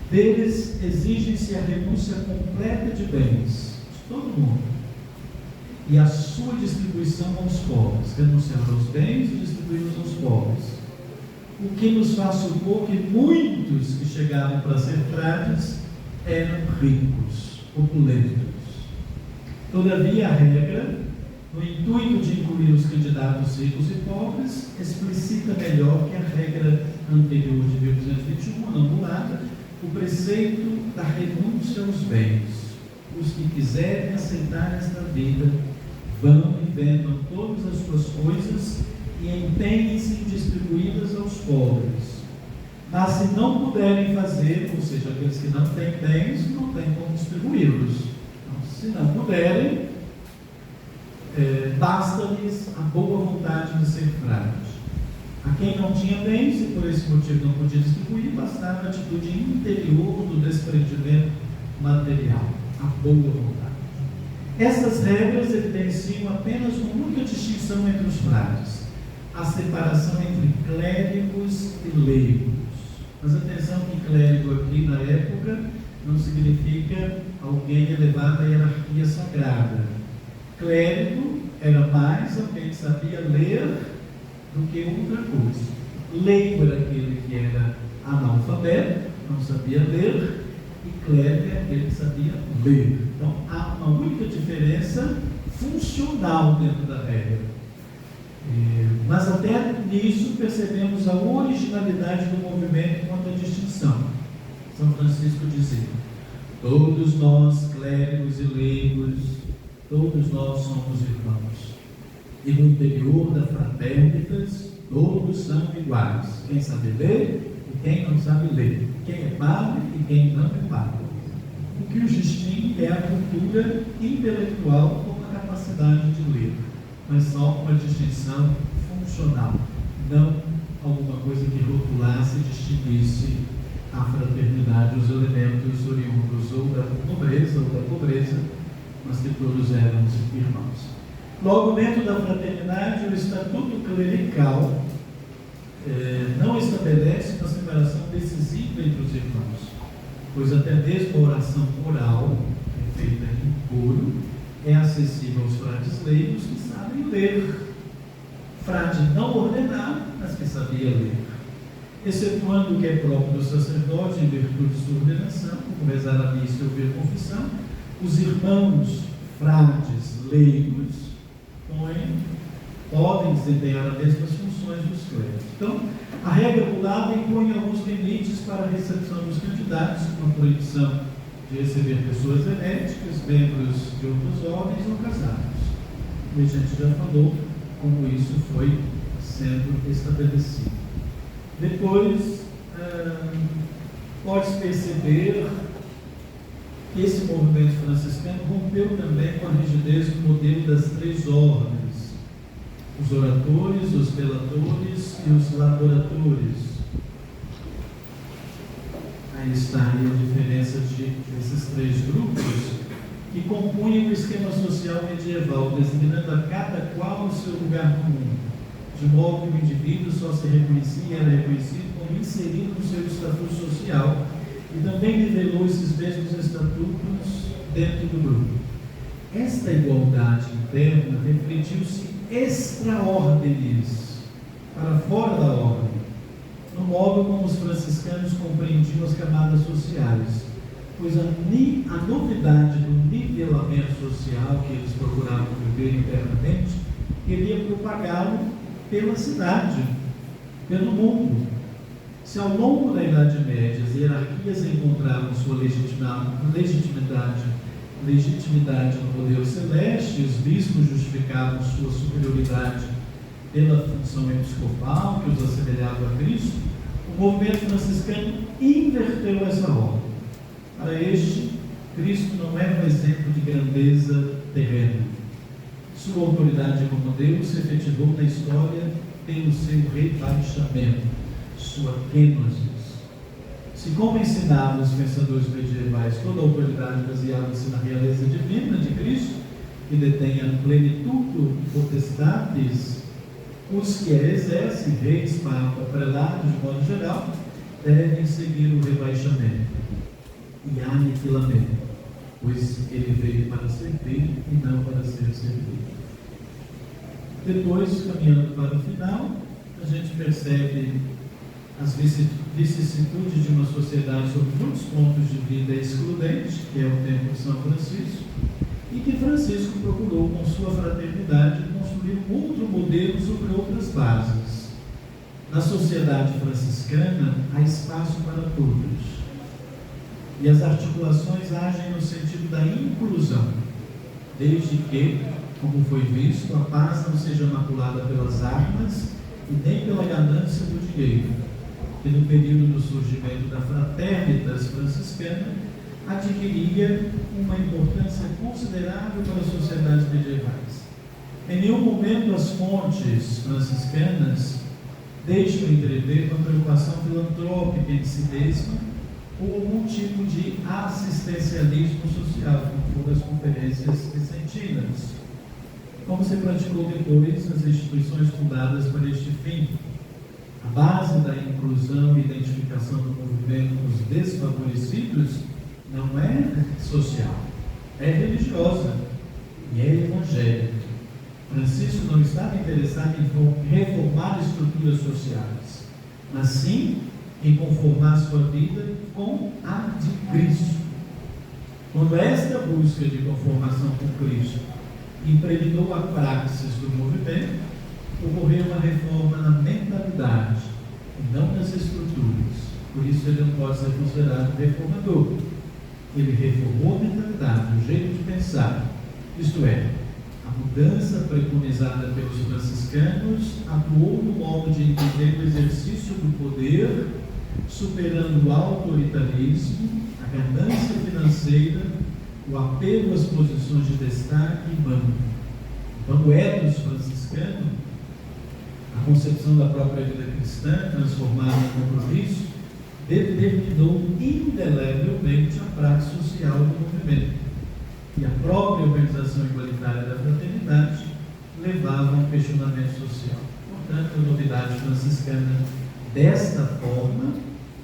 Deles exige-se a renúncia completa de bens, de todo mundo, e a sua distribuição aos pobres. Renunciar aos bens e distribuí-los aos pobres. O que nos faz supor que muitos que chegavam para ser frades eram ricos, opulentos. Todavia, a regra, no intuito de incluir os candidatos ricos e pobres, explicita melhor que a regra anterior de 1221, anulada, o preceito da renúncia aos bens. Os que quiserem aceitar esta vida vão e vendam todas as suas coisas e empenhem-se em distribuí-las aos pobres. Mas se não puderem fazer, ou seja, aqueles que não têm bens, não têm como distribuí-los. Então, se não puderem, basta-lhes a boa vontade de ser frade. A quem não tinha bens e por esse motivo não podia distribuir, bastava a atitude interior do desprendimento material, a boa vontade. Essas regras evidenciam apenas uma única distinção entre os frades: a separação entre clérigos e leigos. Mas atenção que clérigo aqui na época não significa alguém elevado à hierarquia sagrada. Clérigo era mais alguém que sabia ler do que outra coisa. Leigo era aquele que era analfabeto, não sabia ler, e clérigo é aquele que sabia ler. Então há uma única diferença funcional dentro da regra. Mas até nisso percebemos a originalidade do movimento quanto à distinção. São Francisco dizia: todos nós, clérigos e leigos, todos nós somos irmãos. E no interior da Fraternitas, todos são iguais. Quem sabe ler e quem não sabe ler. Quem é padre e quem não é padre. O que os distingue é a cultura intelectual com a capacidade de ler. Mas só uma distinção funcional. Não alguma coisa que rotulasse e distinguisse a fraternidade, os elementos oriundos ou da nobreza ou da pobreza, mas que todos eram irmãos. Logo dentro da fraternidade, o estatuto clerical não estabelece uma separação decisiva entre os irmãos, pois até mesmo a oração oral, feita em coro, é acessível aos frades leigos que sabem ler. Frade não ordenado, mas que sabia ler. Excetuando o que é próprio do sacerdote em virtude de sua ordenação, como rezar a missa e ouvir a confissão, os irmãos frades leigos podem desempenhar as mesmas funções dos clérigos. Então, a regra do lado impõe alguns limites para a recepção dos candidatos, uma proibição de receber pessoas heréticas, membros de outras ordens ou casados. E a gente já falou como isso foi sendo estabelecido. Depois, pode-se perceber que esse movimento franciscano rompeu também com a rigidez do modelo das 3 ordens: os oratores, os belatores e os laboratores. Aí está a diferença desses 3 grupos que compunham o esquema social medieval, designando a cada qual o seu lugar no mundo, de modo que o indivíduo só se reconhecia e era reconhecido como inserido no seu estatuto social, e também nivelou esses mesmos estatutos dentro do grupo. Esta igualdade interna refletiu-se extra-ordens, para fora da ordem, no modo como os franciscanos compreendiam as camadas sociais, pois a novidade do nivelamento social que eles procuravam viver internamente queria propagá-lo pela cidade, pelo mundo. Se ao longo da Idade Média as hierarquias encontravam sua legitimidade no modelo celeste, e os bispos justificavam sua superioridade pela função episcopal que os assemelhava a Cristo, o movimento franciscano inverteu essa ordem. Para este, Cristo não é um exemplo de grandeza terrena. Sua autoridade como Deus se efetivou na história pelo seu rebaixamento, sua kenosis. Se, como ensinavam os pensadores medievais, toda autoridade baseava-se na realeza divina de Cristo, que detém a plenitude potestatis, os que a exercem, reis, papa, prelados, de modo geral, devem seguir o rebaixamento e aniquilamento, pois ele veio para servir e não para ser servido. Depois, caminhando para o final, a gente percebe as vicissitudes de uma sociedade sob muitos pontos de vida excludente, que é o tempo de São Francisco, e que Francisco procurou, com sua fraternidade, construir um outro modelo sobre outras bases. Na sociedade franciscana, há espaço para todos. E as articulações agem no sentido da inclusão, desde que, como foi visto, a paz não seja maculada pelas armas e nem pela ganância do dinheiro, que no período do surgimento da Fraternitas franciscana adquiria uma importância considerável para as sociedades medievais. Em nenhum momento as fontes franciscanas deixam entrever uma preocupação filantrópica em si mesma ou algum tipo de assistencialismo social, como foram as conferências vicentinas, como se praticou depois nas instituições fundadas para este fim. A base da inclusão e identificação do movimento dos desfavorecidos não é social, é religiosa e é evangélica. Francisco não estava interessado em reformar estruturas sociais, mas sim em conformar sua vida com a de Cristo. Quando esta busca de conformação com Cristo impregnou a praxis do movimento, ocorreu uma reforma na mentalidade e não nas estruturas. Por isso ele não pode ser considerado reformador. Ele reformou a mentalidade, o jeito de pensar, isto é, a mudança preconizada pelos franciscanos atuou no modo de entender o exercício do poder, superando o autoritarismo, a ganância financeira, o apego às posições de destaque e mando. Então, o ethos franciscano, a concepção da própria vida cristã, transformada em compromisso, determinou indelevelmente a prática social do movimento. E a própria organização igualitária da fraternidade levava a um questionamento social. portanto, a novidade franciscana, desta forma,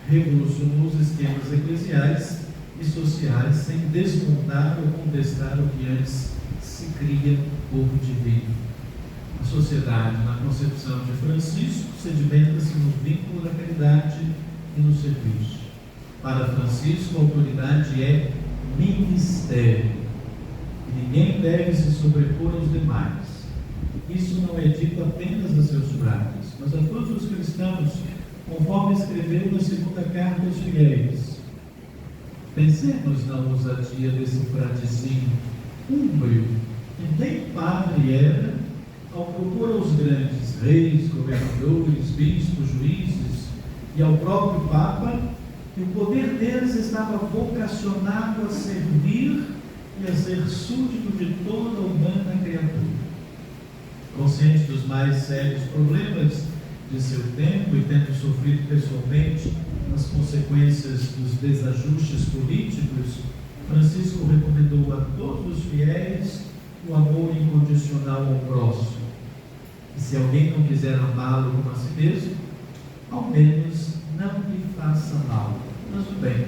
revolucionou os esquemas eclesiais e sociais sem desmontar ou contestar o que antes se cria por divino. A sociedade, na concepção de Francisco, sedimenta-se no vínculo da caridade e no serviço. Para Francisco, a autoridade é ministério. Ninguém deve se sobrepor aos demais. Isso não é dito apenas a seus frades, mas a todos os cristãos, conforme escreveu na segunda carta aos fiéis. Pensemos na ousadia desse fradezinho húmbrio, que nem padre era, ao propor aos grandes reis, governadores, bispos, juízes e ao próprio Papa que o poder deles estava vocacionado a servir e a ser súdito de toda a humana criatura. Consciente dos mais sérios problemas de seu tempo e tendo sofrido pessoalmente as consequências dos desajustes políticos, Francisco recomendou a todos os fiéis o amor incondicional ao próximo. E se alguém não quiser amá-lo como a si mesmo, ao menos não lhe faça mal. Mas o bem.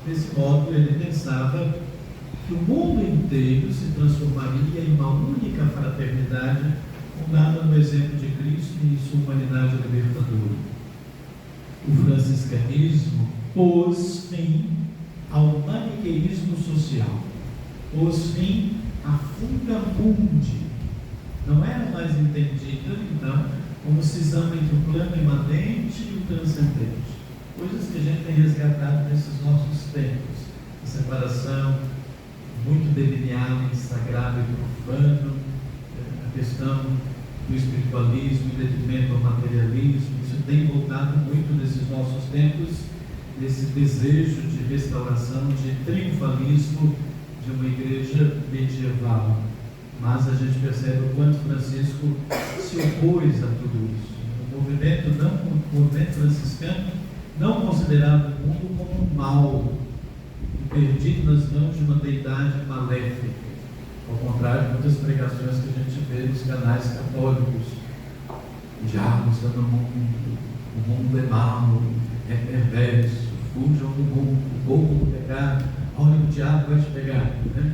Desse modo, ele pensava que o mundo inteiro se transformaria em uma única fraternidade fundada no exemplo de Cristo e sua humanidade libertadora. O franciscanismo pôs fim ao maniqueísmo social, pôs fim à fuga mundi. Não era mais entendida, então, como cisão entre o plano imanente e o transcendente. Coisas que a gente tem resgatado nesses nossos tempos. A separação muito delineada em sagrado e profano, a questão do espiritualismo em detrimento ao materialismo. Isso tem voltado muito nesses nossos tempos, nesse desejo de restauração, de triunfalismo de uma igreja medieval. Mas a gente percebe o quanto Francisco se opôs a tudo isso. O movimento franciscano não considerava o mundo como um mal, perdido nas mãos de uma deidade maléfica. Ao contrário de muitas pregações que a gente vê nos canais católicos. O diabo está no mundo, o mundo é mau, é perverso, fujam do mundo, o povo do pecado, olha, o diabo vai te pegar. Né?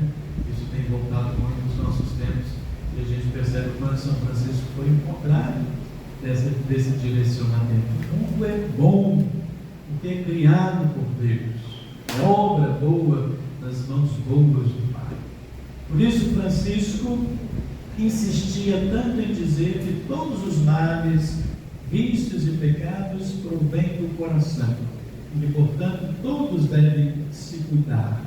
Isso tem voltado muito nos nossos tempos e a gente percebe que São Francisco foi o contrário desse direcionamento. O mundo é bom, porque é criado por Deus, é obra boa nas mãos boas do Pai. Por isso Francisco insistia tanto em dizer que todos os males, vícios e pecados provêm do coração e que, portanto, todos devem se cuidar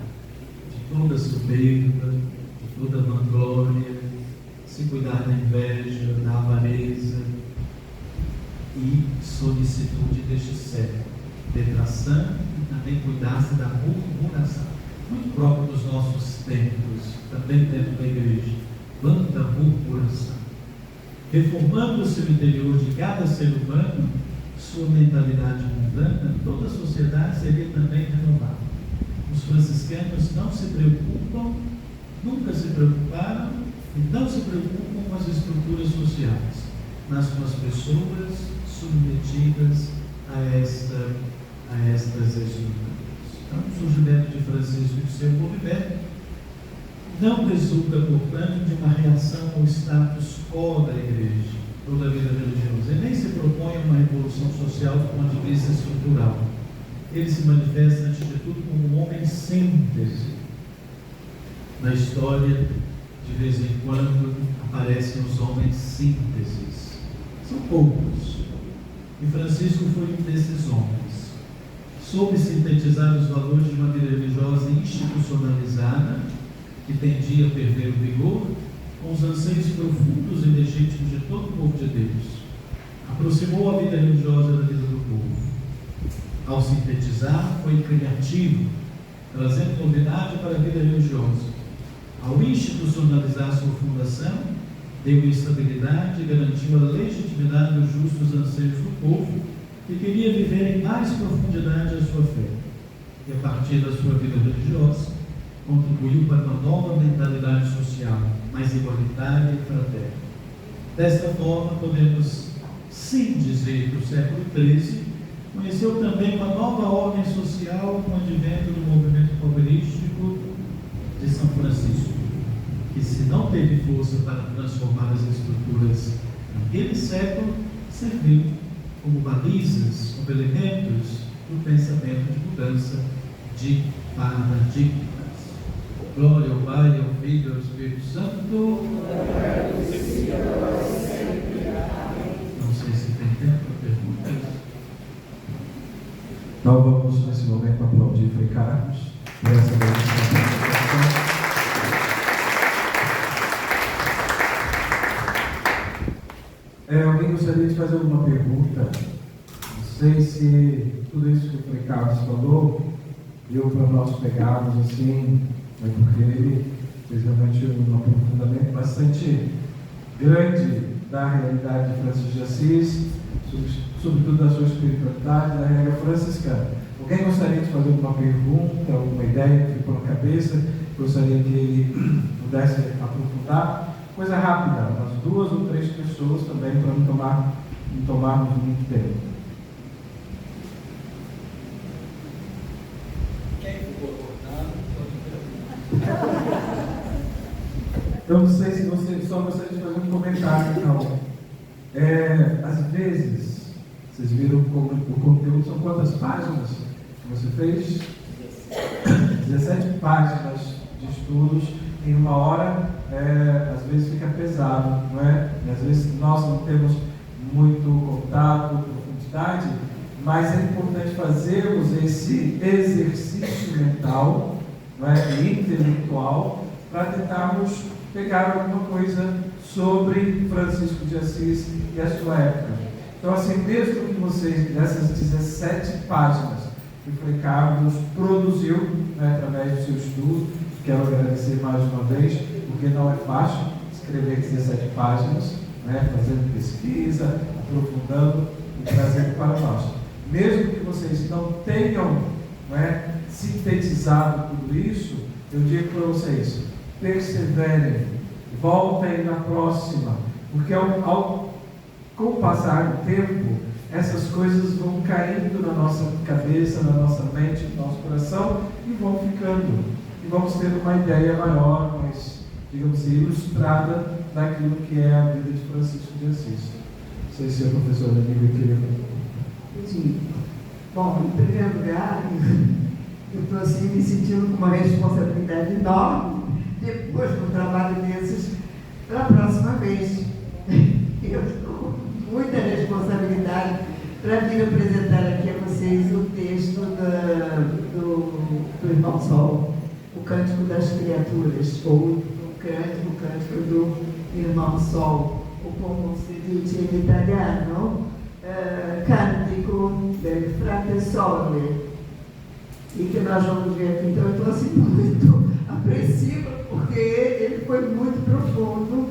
de toda soberba, de toda vanglória, se cuidar da inveja, da avareza e solicitude deste século, detração e também cuidar-se da murmuração, muito próprio dos nossos tempos, também dentro da igreja, quanta murmuração. Reformando-se o interior de cada ser humano, sua mentalidade mundana, toda a sociedade seria também renovada. Os franciscanos não se preocupam, nunca se preocuparam e não se preocupam com as estruturas sociais, mas com as pessoas submetidas a estas estruturas. Então, o surgimento de Francisco e de seu movimento não resulta, portanto, de uma reação ao status quo da igreja ou da vida religiosa. Ele nem se propõe uma revolução social do ponto de vista estrutural. Ele se manifesta, antes de tudo, como um homem síntese. Na história, de vez em quando, aparecem os homens sínteses. São poucos. E Francisco foi um desses homens. Soube sintetizar os valores de uma vida religiosa institucionalizada, que tendia a perder o vigor, com os anseios profundos e legítimos de todo o povo de Deus. Aproximou a vida religiosa da vida do povo. Ao sintetizar, foi criativo, trazendo novidade para a vida religiosa. Ao institucionalizar sua fundação, deu estabilidade e garantiu a legitimidade dos justos anseios do povo, que queria viver em mais profundidade a sua fé. E a partir da sua vida religiosa, contribuiu para uma nova mentalidade social, mais igualitária e fraterna. Desta forma, podemos síndice do século XIII, conheceu também uma nova ordem social com o advento do movimento calvinístico de São Francisco, que, se não teve força para transformar as estruturas naquele século, serviu como balizas, como elementos do pensamento de mudança de paradigmas. Glória ao Pai, ao Filho e ao Espírito Santo. Não sei se tem tempo para perguntas. Então vamos nesse momento aplaudir Frei Carlos por essa belíssima apresentação. Alguém gostaria de fazer alguma pergunta? Não sei se tudo isso que o Frei Carlos falou deu para nós pegarmos assim, né, porque ele fez realmente um aprofundamento bastante grande da realidade de Francisco de Assis, sobretudo da sua espiritualidade, da regra franciscana. Alguém gostaria de fazer alguma pergunta, alguma ideia que ficou na cabeça, gostaria que ele pudesse aprofundar? Coisa rápida, umas 2 ou 3 pessoas também, para não tomarmos muito tempo. Quem ficou acordado? Eu não sei se você só gostaria de fazer um comentário, então. Às vezes, vocês viram como o conteúdo, são quantas páginas que você fez? 17 páginas de estudos em 1 hora, às vezes fica pesado, não é? E às vezes nós não temos muito contato, profundidade, mas é importante fazermos esse exercício mental, não é? E intelectual, para tentarmos pegar alguma coisa sobre Francisco de Assis e a sua época. Então, assim, mesmo que vocês, dessas 17 páginas que o Frei Carlos produziu, né, através do seu estudo, quero agradecer mais uma vez, porque não é fácil escrever 17 páginas, né, fazendo pesquisa, aprofundando e trazendo para nós. Mesmo que vocês não tenham, né, sintetizado tudo isso, eu digo para vocês, perseverem, voltem na próxima, porque com o passar do tempo, essas coisas vão caindo na nossa cabeça, na nossa mente, no nosso coração e vão ficando. E vamos ter uma ideia maior, mais, digamos assim, ilustrada daquilo que é a vida de Francisco de Assis. Não sei se a professora Aníbal queria. Sim. Bom, em primeiro lugar, eu estou assim me sentindo com uma responsabilidade enorme depois do trabalho desses para a próxima vez. Eu estou com muita responsabilidade para vir apresentar aqui a vocês o texto do Irmão Sol, o Cântico das Criaturas, ou o cântico do Irmão Sol, ou como se diz em italiano, Cantico del Frate Sole, e que nós vamos ver aqui. Então eu estou assim muito apreensiva, porque ele foi muito profundo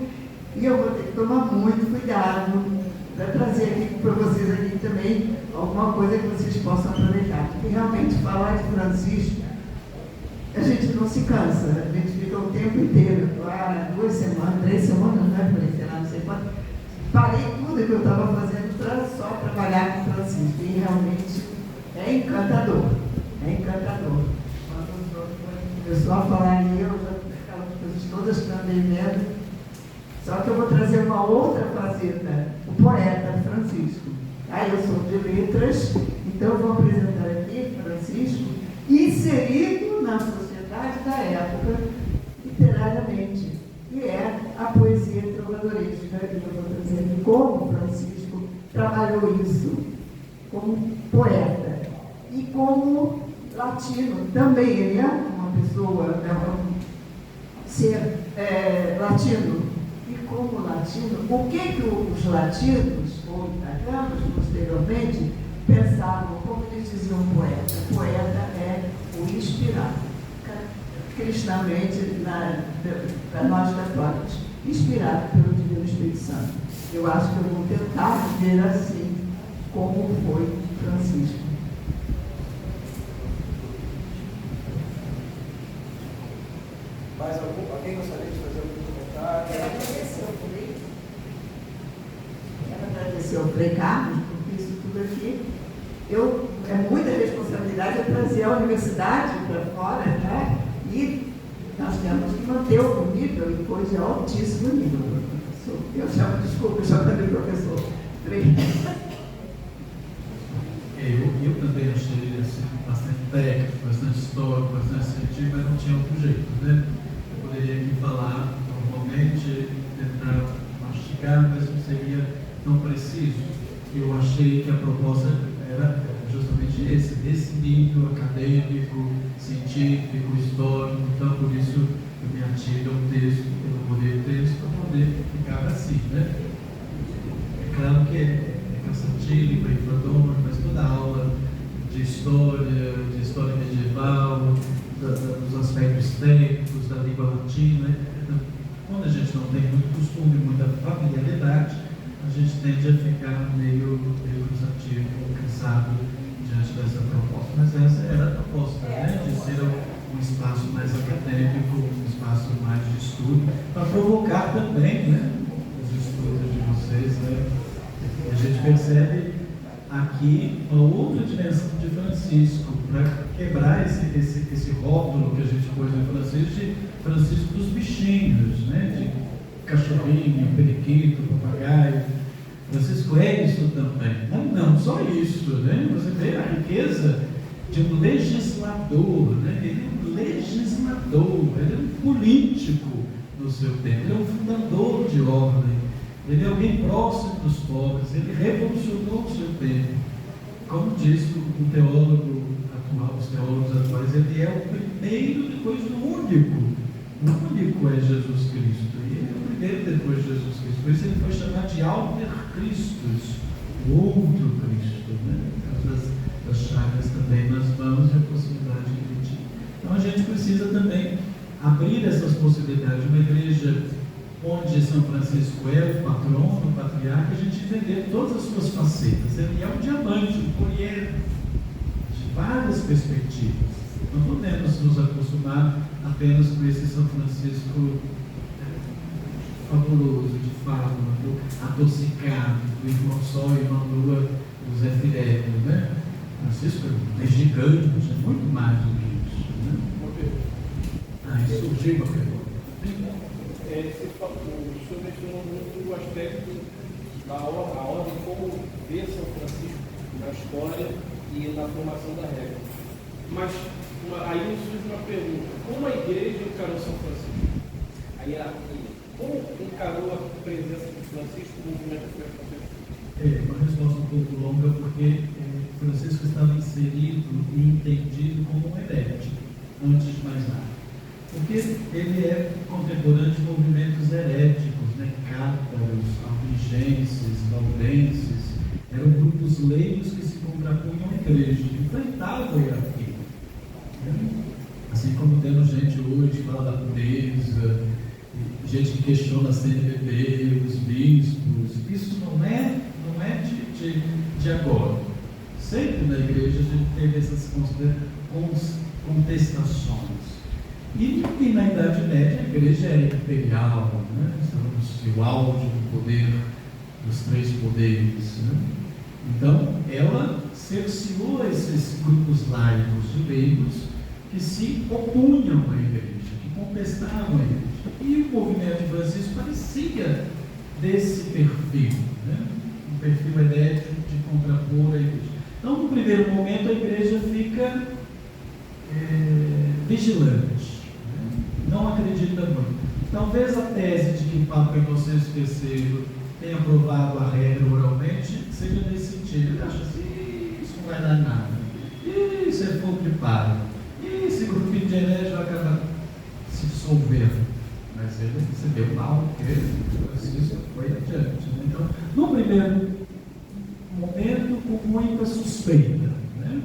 e eu vou ter que tomar muito cuidado para trazer aqui para vocês aqui também alguma coisa que vocês possam aproveitar. Porque realmente falar de Francisco, a gente não se cansa, a gente fica o tempo inteiro, 2 semanas, 3 semanas, né, sei lá, não sei quanto. Parei tudo que eu estava fazendo para só trabalhar com Francisco e realmente é encantador, é encantador. Quando começou a falar ali, eu já aquelas coisas todas que eu andei vendo. Só que eu vou trazer uma outra faceta, o poeta Francisco. Eu sou de letras, então eu vou apresentar aqui Francisco inserido na sociedade da época, literariamente, que é a poesia trovadoresca. E eu vou trazer aqui como Francisco trabalhou isso como poeta e como latino. Também ele é uma pessoa, um ser latino. E como latino, o que os latinos, ou italianos, posteriormente, pensavam, como eles diziam poeta? Poeta é o inspirado, cristalmente, para nós católicos, inspirado pelo Divino Espírito Santo. Eu acho que eu vou tentar ver assim como foi Francisco. Mais alguém gostaria de fazer algum comentário? Quero agradecer seu Frei Carlos, porque isso tudo aqui, é muita responsabilidade trazer a universidade para fora, né? E nós temos que manter o nível, e depois de altíssimo nível, professor. Eu chamo, desculpa, eu chamo de professor. Eu também achei assim, bastante técnico, bastante histórico, bastante científico, mas não tinha outro jeito, né? Eu poderia aqui falar normalmente, tentar mastigar, mas não seria tão preciso. Eu achei que a proposta era justamente esse nível acadêmico, científico, histórico, então por isso eu me ative ao texto, eu vou ler o texto para poder ficar assim, né? É claro que é cansativo, é inflador, mas toda a aula de história medieval, dos aspectos técnicos, da língua latina, quando a gente não tem muito costume, muita familiaridade, a gente tende a ficar meio cansativo, cansado diante dessa proposta. Mas essa era a proposta, né? De ser um espaço mais acadêmico, um espaço mais de estudo, para provocar também, né, os estudos de vocês, né? A gente percebe aqui uma outra dimensão de Francisco, para quebrar esse rótulo que a gente pôs em Francisco, de Francisco dos bichinhos, né? De cachorrinho, periquito, papagaio. Francisco é isso também. Não só isso, né? Você vê a riqueza de um legislador, né? Ele é um legislador, ele é um político no seu tempo, ele é um fundador de ordem, ele é alguém próximo dos pobres, ele revolucionou o seu tempo. Como diz o teólogo atual, os teólogos atuais, ele é o primeiro depois do único. O único é Jesus Cristo, e ele é o primeiro depois de Jesus Cristo. Por isso ele foi chamado de Alter Christus, o outro Cristo, né? Por causa das chagas também nas mãos e a possibilidade que ele tinha. Então a gente precisa também abrir essas possibilidades. Uma igreja onde São Francisco é o patrono, o patriarca, a gente entender todas as suas facetas. Ele é um diamante, um poliedro, de várias perspectivas. Não podemos nos acostumar apenas com esse São Francisco fabuloso, de fábula, adocicado, do irmão Sol e irmão Lua, do Zé Firelli, né? Francisco é gigante, é muito mais do que isso, né? Aí surgiu uma pergunta. O senhor mencionou muito o aspecto da ordem, como ver São Francisco na história e na formação da regra. Mas aí surge uma pergunta: como a igreja encarou São Francisco? A hierarquia. Como encarou a presença de Francisco no movimento que foi acontecendo? Uma resposta um pouco longa, porque Francisco estava inserido e entendido como um herético, antes de mais nada. Porque ele é contemporâneo de movimentos heréticos, né? Cátaros, albigenses, valdenses, eram grupos leigos que se contrapunham à igreja, que enfrentavam a hierarquia. Assim como temos gente hoje que fala da pureza, gente que questiona a CNBB, os bispos. Isso não é de agora. Sempre na igreja a gente teve essas contestações. E na Idade Média a igreja era imperial, né? Estamos no auge do poder, dos três poderes, né? Então ela cerceou esses grupos laicos e leigos que se opunham à igreja, que contestavam a igreja. E o movimento de Francisco parecia desse perfil, né? Um perfil herético de contrapor a igreja. Então, no primeiro momento, a igreja fica vigilante, né? Não acredita muito. Talvez a tese de que o Papa Inocêncio III tenha aprovado a regra oralmente seja nesse sentido. Ele acha assim: isso não vai dar nada, isso é fogo de palha, esse grupinho de hereges vai acabar se dissolvendo. Mas ele recebeu mal, porque Francisco foi adiante, né? Então, no primeiro momento, com muita suspeita, né?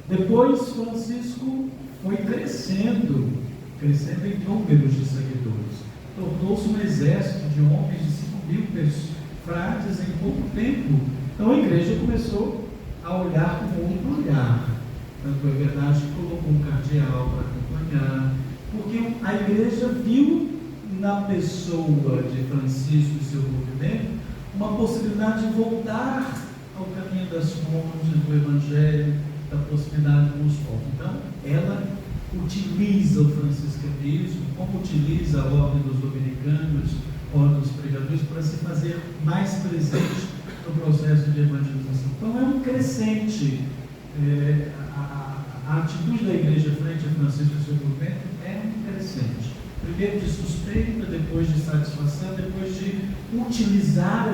Depois, Francisco foi crescendo em números de seguidores. Tornou-se um exército de homens de 5.000 frades em pouco tempo. Então, a igreja começou a olhar com outro olhar. Tanto é verdade que colocou um cardeal para acompanhar, porque a igreja viu na pessoa de Francisco e seu movimento uma possibilidade de voltar ao caminho das fontes, do Evangelho, da proximidade com os povos. Então, ela utiliza o franciscanismo, como utiliza a ordem dos dominicanos, a ordem dos pregadores, para se fazer mais presente no processo de evangelização. Então, é um crescente. A atitude da igreja frente a Francisco e seu movimento é um crescente. Primeiro de suspeita, depois de satisfação, depois de utilizar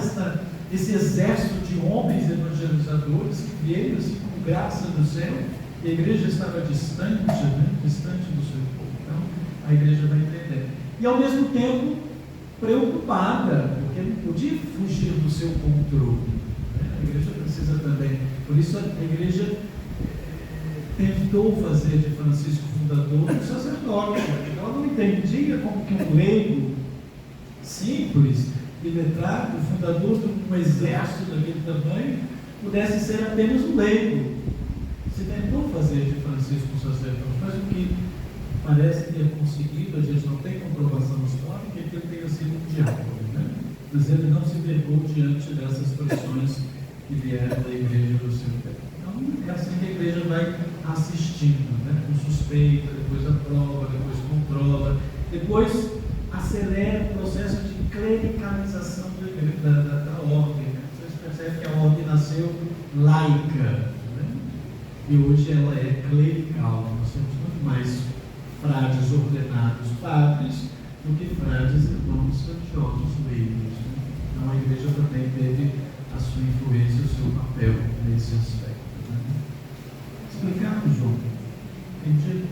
esse exército de homens evangelizadores que veio assim, com graça do céu, e a igreja estava distante, distante do seu povo. Então, a igreja vai entender. E, ao mesmo tempo, preocupada, porque não podia fugir do seu controle. A igreja precisa também. Por isso, a igreja tentou fazer de Francisco fundador um sacerdote. Ela não entendia como que um leigo simples e letrado, fundador de um exército daquele tamanho, pudesse ser apenas um leigo. Se tentou fazer de Francisco um sacerdote, mas o que parece ter conseguido, a gente não tem comprovação histórica, é que ele tenha sido um diácono, né? Mas ele não se vergou diante dessas pressões que vieram da igreja do seu tempo. Então, é assim que a igreja vai assistindo, né? Com suspeita, depois aprova, depois controla, depois acelera o processo de clericalização da ordem. Né? Vocês percebem que a ordem nasceu laica, né? E hoje ela é clerical. Nós temos muito mais frades ordenados padres do que frades irmãos religiosos leigos. Né? Então a igreja também teve a sua influência, o seu papel nesse aspecto. Né? Explicado, João? Entendi?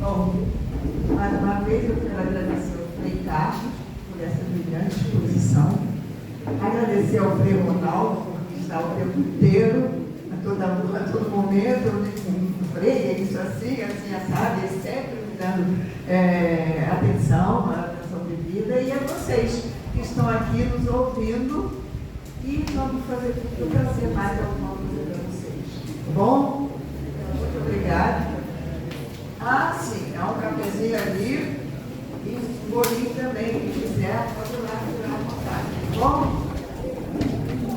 Bom, mais uma vez eu quero agradecer ao Frei Carlos por essa brilhante exposição, agradecer ao Frei Ronaldo por estar o tempo inteiro, a todo momento, o Frei, é isso assim, sabe, sempre me dando atenção devida, e a vocês que estão aqui nos ouvindo, e vamos fazer tudo para ser mais alguma coisa para vocês. Tá bom? Muito obrigada. Ah, sim, há um cafezinho ali e um bolinho também, quem quiser, pode ir lá tirar à vontade, tá bom?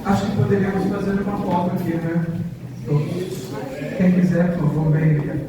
Acho que poderíamos fazer uma foto aqui, né? Quem quiser, por favor, vem.